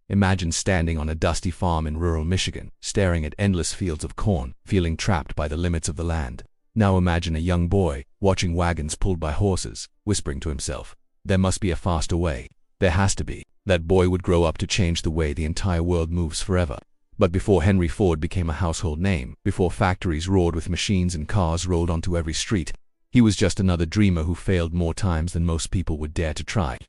Imagine standing on a dusty farm in rural Michigan, staring at endless fields of corn, feeling trapped by the limits of the land. Now imagine a young boy, watching wagons pulled by horses, whispering to himself, "There must be a faster way. There has to be." That boy would grow up to change the way the entire world moves forever. But before Henry Ford became a household name, before factories roared with machines and cars rolled onto every street, he was just another dreamer who failed more times than most people would dare to try.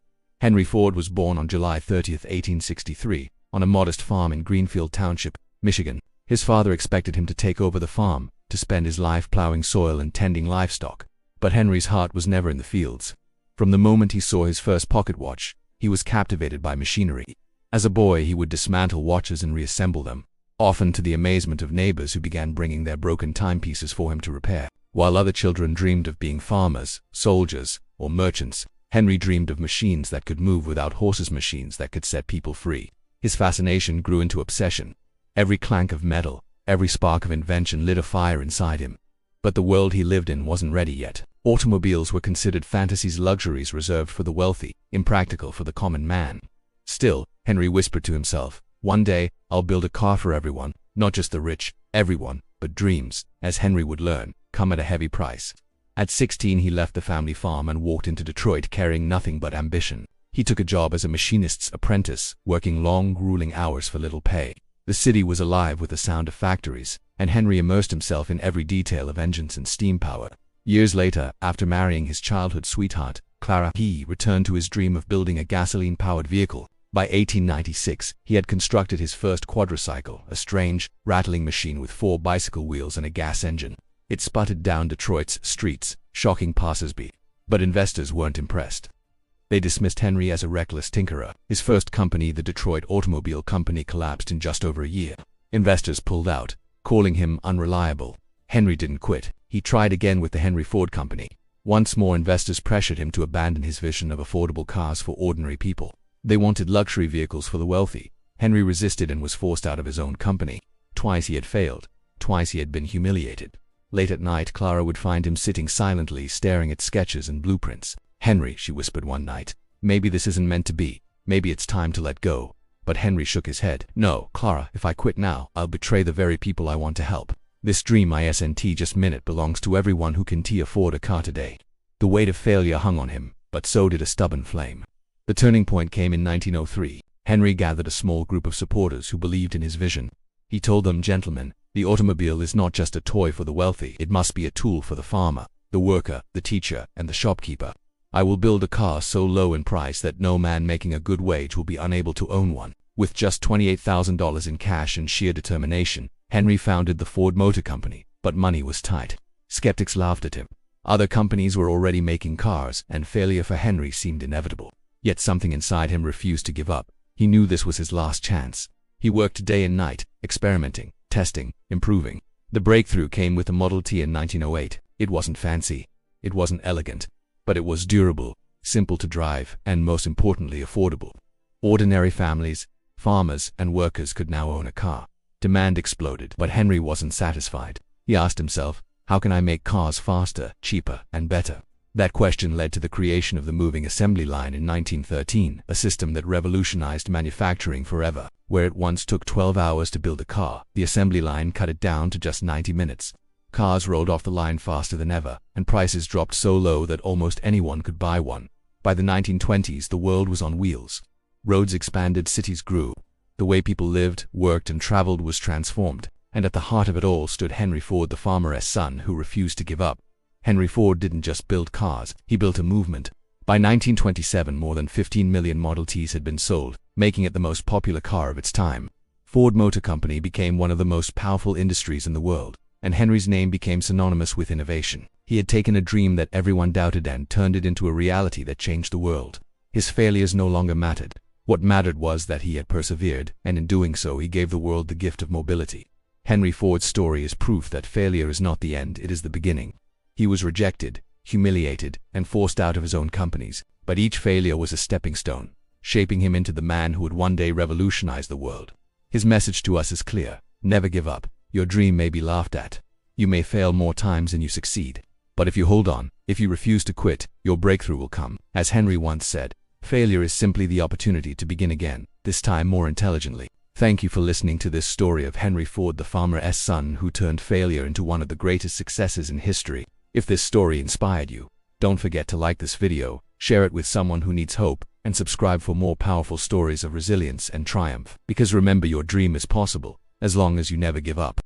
Henry Ford was born on July 30, 1863, on a modest farm in Greenfield Township, Michigan. His father expected him to take over the farm, to spend his life plowing soil and tending livestock. But Henry's heart was never in the fields. From the moment he saw his first pocket watch, he was captivated by machinery. As a boy, he would dismantle watches and reassemble them, often to the amazement of neighbors who began bringing their broken timepieces for him to repair. While other children dreamed of being farmers, soldiers, or merchants, Henry dreamed of machines that could move without horses, machines that could set people free. His fascination grew into obsession. Every clank of metal, every spark of invention lit a fire inside him. But the world he lived in wasn't ready yet. Automobiles were considered fantasies, luxuries reserved for the wealthy, impractical for the common man. Still, Henry whispered to himself, "One day, I'll build a car for everyone, not just the rich, everyone." But dreams, as Henry would learn, come at a heavy price. At 16, he left the family farm and walked into Detroit carrying nothing but ambition. He took a job as a machinist's apprentice, working long, grueling hours for little pay. The city was alive with the sound of factories, and Henry immersed himself in every detail of engines and steam power. Years later, after marrying his childhood sweetheart, Clara, he returned to his dream of building a gasoline-powered vehicle. By 1896, he had constructed his first quadricycle, a strange, rattling machine with 4 bicycle wheels and a gas engine. It sputtered down Detroit's streets, shocking passers-by. But investors weren't impressed. They dismissed Henry as a reckless tinkerer. His first company, the Detroit Automobile Company, collapsed in just over a year. Investors pulled out, calling him unreliable. Henry didn't quit. He tried again with the Henry Ford Company. Once more, investors pressured him to abandon his vision of affordable cars for ordinary people. They wanted luxury vehicles for the wealthy. Henry resisted and was forced out of his own company. Twice he had failed. Twice he had been humiliated. Late at night, Clara would find him sitting silently, staring at sketches and blueprints. "Henry," she whispered one night, "maybe this isn't meant to be. Maybe it's time to let go." But Henry shook his head. "No, Clara, if I quit now, I'll betray the very people I want to help. This dream just minute belongs to everyone who can afford a car today." The weight of failure hung on him, but so did a stubborn flame. The turning point came in 1903. Henry gathered a small group of supporters who believed in his vision. He told them, "Gentlemen, the automobile is not just a toy for the wealthy. It must be a tool for the farmer, the worker, the teacher, and the shopkeeper. I will build a car so low in price that no man making a good wage will be unable to own one." With just $28,000 in cash and sheer determination, Henry founded the Ford Motor Company. But money was tight. Skeptics laughed at him. Other companies were already making cars, and failure for Henry seemed inevitable. Yet something inside him refused to give up. He knew this was his last chance. He worked day and night, experimenting, testing, improving. The breakthrough came with the Model T in 1908. It wasn't fancy. It wasn't elegant. But it was durable, simple to drive, and most importantly, affordable. Ordinary families, farmers, and workers could now own a car. Demand exploded, but Henry wasn't satisfied. He asked himself, "How can I make cars faster, cheaper, and better?" That question led to the creation of the moving assembly line in 1913, a system that revolutionized manufacturing forever. Where it once took 12 hours to build a car, the assembly line cut it down to just 90 minutes. Cars rolled off the line faster than ever, and prices dropped so low that almost anyone could buy one. By the 1920s, the world was on wheels. Roads expanded, cities grew. The way people lived, worked, and traveled was transformed. And at the heart of it all stood Henry Ford, the farmer's son who refused to give up. Henry Ford didn't just build cars, he built a movement. By 1927, more than 15 million Model Ts had been sold, making it the most popular car of its time. Ford Motor Company became one of the most powerful industries in the world, and Henry's name became synonymous with innovation. He had taken a dream that everyone doubted and turned it into a reality that changed the world. His failures no longer mattered. What mattered was that he had persevered, and in doing so he gave the world the gift of mobility. Henry Ford's story is proof that failure is not the end, it is the beginning. He was rejected, humiliated, and forced out of his own companies, but each failure was a stepping stone, shaping him into the man who would one day revolutionize the world. His message to us is clear: never give up. Your dream may be laughed at. You may fail more times than you succeed. But if you hold on, if you refuse to quit, your breakthrough will come. As Henry once said, failure is simply the opportunity to begin again. this time more intelligently. Thank you for listening to this story of Henry Ford, the farmer's son who turned failure into one of the greatest successes in history. If this story inspired you, don't forget to like this video, share it with someone who needs hope, and subscribe for more powerful stories of resilience and triumph. Because remember, your dream is possible, as long as you never give up.